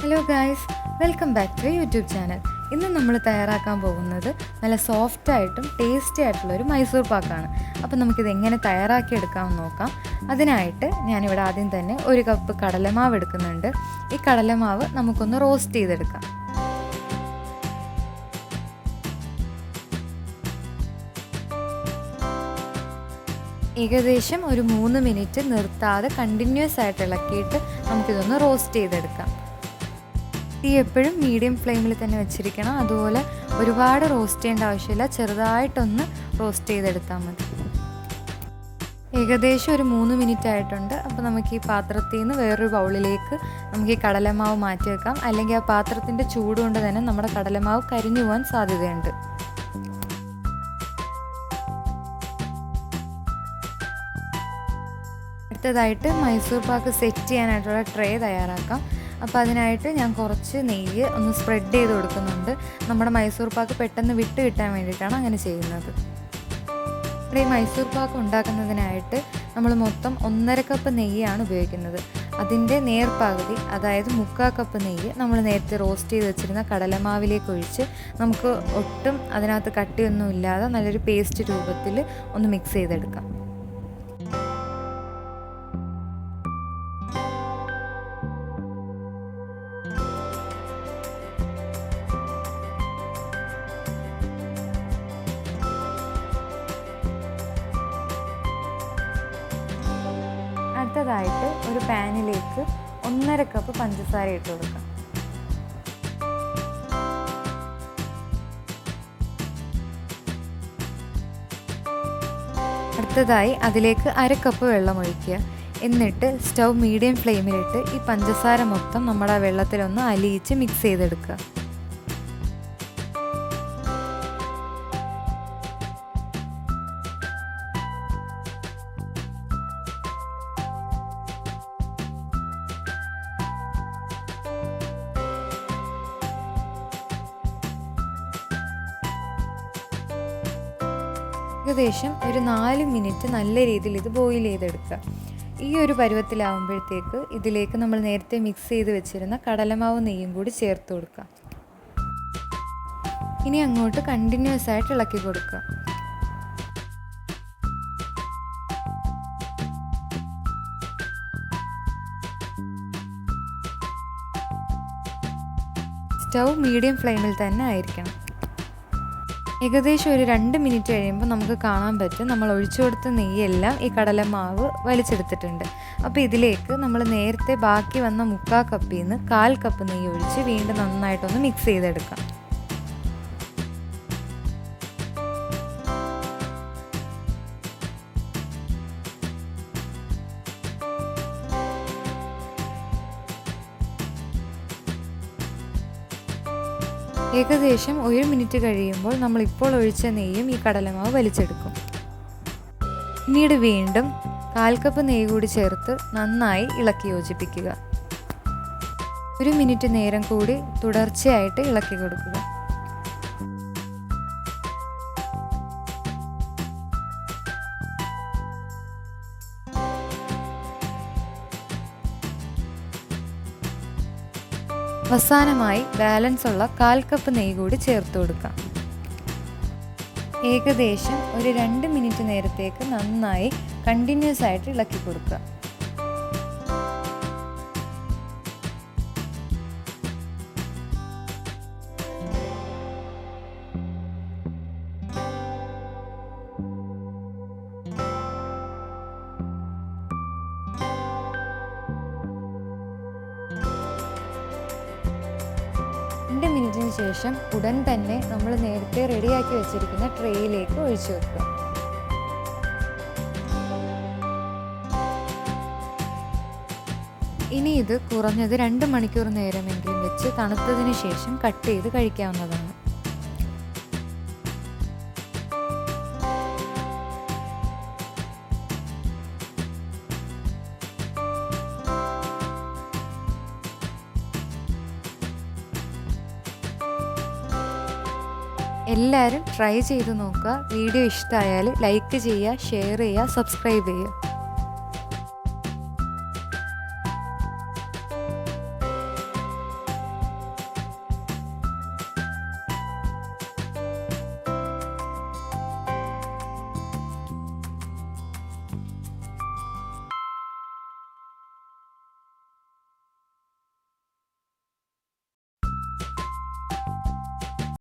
Hello guys, welcome back to YouTube channel. ഇന്ന് നമ്മൾ തയ്യാറാക്കാൻ പോകുന്നത് നല്ല സോഫ്റ്റായിട്ടും ടേസ്റ്റി ആയിട്ടുള്ളൊരു മൈസൂർ പാക്കാണ്. അപ്പോൾ നമുക്കിത് എങ്ങനെ തയ്യാറാക്കിയെടുക്കാമെന്ന് നോക്കാം. അതിനായിട്ട് ഞാനിവിടെ ആദ്യം തന്നെ 1 കപ്പ് കടലമാവ് എടുക്കുന്നുണ്ട്. ഈ കടലമാവ് നമുക്കൊന്ന് റോസ്റ്റ് ചെയ്തെടുക്കാം. ഏകദേശം ഒരു 3 മിനിറ്റ് നിർത്താതെ കണ്ടിന്യൂസ് ആയിട്ട് ഇളക്കിയിട്ട് നമുക്കിതൊന്ന് റോസ്റ്റ് ചെയ്തെടുക്കാം. തീ എപ്പോഴും മീഡിയം ഫ്ലെയിമിൽ തന്നെ വെച്ചിരിക്കണം. അതുപോലെ ഒരുപാട് റോസ്റ്റ് ചെയ്യേണ്ട ആവശ്യമില്ല, ചെറുതായിട്ടൊന്ന് റോസ്റ്റ് ചെയ്തെടുത്താൽ മതി. ഏകദേശം ഒരു 3 മിനിറ്റ് ആയിട്ടുണ്ട്. അപ്പോൾ നമുക്ക് ഈ പാത്രത്തിൽ നിന്ന് വേറൊരു ബൗളിലേക്ക് നമുക്ക് ഈ കടലമാവ് മാറ്റി വെക്കാം. അല്ലെങ്കിൽ ആ പാത്രത്തിൻ്റെ ചൂട് കൊണ്ട് തന്നെ നമ്മുടെ കടലമാവ് കരിഞ്ഞു പോകാൻ സാധ്യതയുണ്ട്. അടുത്തതായിട്ട് മൈസൂർ പാക്ക് സെറ്റ് ചെയ്യാനായിട്ടുള്ള ട്രേ തയ്യാറാക്കാം. അപ്പോൾ അതിനായിട്ട് ഞാൻ കുറച്ച് നെയ്യ് ഒന്ന് സ്പ്രെഡ് ചെയ്ത് കൊടുക്കുന്നുണ്ട്. നമ്മുടെ മൈസൂർ പാക്ക് പെട്ടെന്ന് വിട്ട് കിട്ടാൻ വേണ്ടിയിട്ടാണ് അങ്ങനെ ചെയ്യുന്നത്. ഇവിടെ ഈ മൈസൂർ പാക്ക് ഉണ്ടാക്കുന്നതിനായിട്ട് നമ്മൾ മൊത്തം 1.5 കപ്പ് നെയ്യാണ് ഉപയോഗിക്കുന്നത്. അതിൻ്റെ നേർപകുതി, അതായത് 3/4 കപ്പ് നെയ്യ് നമ്മൾ നേരത്തെ റോസ്റ്റ് ചെയ്ത് വെച്ചിരുന്ന കടലമാവിലേക്ക് ഒഴിച്ച് നമുക്ക് ഒട്ടും അതിനകത്ത് കട്ടിയൊന്നും ഇല്ലാതെ നല്ലൊരു പേസ്റ്റ് രൂപത്തിൽ ഒന്ന് മിക്സ് ചെയ്തെടുക്കാം. അടുത്തതായിട്ട് ഒരു പാനിലേക്ക് 1.5 കപ്പ് പഞ്ചസാര ഇട്ട് കൊടുക്കാം. അടുത്തതായി അതിലേക്ക് 1/2 കപ്പ് വെള്ളം ഒഴിക്കുക. എന്നിട്ട് സ്റ്റൗ മീഡിയം ഫ്ലെയിമിലിട്ട് ഈ പഞ്ചസാര മൊത്തം നമ്മുടെ ആ വെള്ളത്തിലൊന്ന് അലിയിച്ച് മിക്സ് ചെയ്തെടുക്കുക. ഏകദേശം ഒരു 4 മിനിറ്റ് നല്ല രീതിയിൽ ഇത് ബോയിൽ ചെയ്തെടുക്കുക. ഈ ഒരു പരുവത്തിലാവുമ്പോഴത്തേക്ക് ഇതിലേക്ക് നമ്മൾ നേരത്തെ മിക്സ് ചെയ്ത് വെച്ചിരുന്ന കടലമാവ് നെയ്യും കൂടി ചേർത്ത് കൊടുക്കുക. ഇനി അങ്ങോട്ട് കണ്ടിന്യൂസ് ആയിട്ട് ഇളക്കി കൊടുക്കുക. സ്റ്റൗ മീഡിയം ഫ്ലെയിമിൽ തന്നെ ആയിരിക്കണം. ഏകദേശം ഒരു 2 മിനിറ്റ് കഴിയുമ്പോൾ നമുക്ക് കാണാൻ പറ്റും നമ്മൾ ഒഴിച്ചു കൊടുത്ത നെയ്യെല്ലാം ഈ കടലമാവ് വലിച്ചെടുത്തിട്ടുണ്ട്. അപ്പോൾ ഇതിലേക്ക് നമ്മൾ നേരത്തെ ബാക്കി വന്ന 3/4 കപ്പിൽ നിന്ന് 1/4 കപ്പ് നെയ്യ് ഒഴിച്ച് വീണ്ടും നന്നായിട്ടൊന്ന് മിക്സ് ചെയ്തെടുക്കാം. ഏകദേശം 1 മിനിറ്റ് കഴിയുമ്പോൾ നമ്മളിപ്പോൾ ഒഴിച്ച നെയ്യും ഈ കടലമാവ് വലിച്ചെടുക്കും. പിന്നീട് വീണ്ടും 1/4 കപ്പ് നെയ്യ് കൂടി ചേർത്ത് നന്നായി ഇളക്കി യോജിപ്പിക്കുക. 1 മിനിറ്റ് നേരം കൂടി തുടർച്ചയായിട്ട് ഇളക്കി കൊടുക്കുക. അവസാനമായി ബാലൻസ് ഉള്ള 1/4 കപ്പ് നെയ്യ് കൂടി ചേർത്ത് കൊടുക്കാം. ഏകദേശം ഒരു 2 മിനിറ്റ് നേരത്തേക്ക് നന്നായി കണ്ടിന്യൂസ് ആയിട്ട് ഇളക്കി കൊടുക്കുക. മിനിറ്റിന് ശേഷം ഉടൻ തന്നെ നമ്മൾ നേരത്തെ റെഡിയാക്കി വെച്ചിരിക്കുന്ന ട്രേയിലേക്ക് ഒഴിച്ചു വെക്കുക. ഇനി ഇത് കുറഞ്ഞത് 2 മണിക്കൂർ നേരമെങ്കിലും വെച്ച് തണുത്തതിന് ശേഷം കട്ട് ചെയ്ത് കഴിക്കാവുന്നതാണ്. എല്ലാവരും ട്രൈ ചെയ്ത് നോക്കുക. വീഡിയോ ഇഷ്ടമായാൽ ലൈക്ക് ചെയ്യുക, ഷെയർ ചെയ്യുക, സബ്സ്ക്രൈബ് ചെയ്യുക.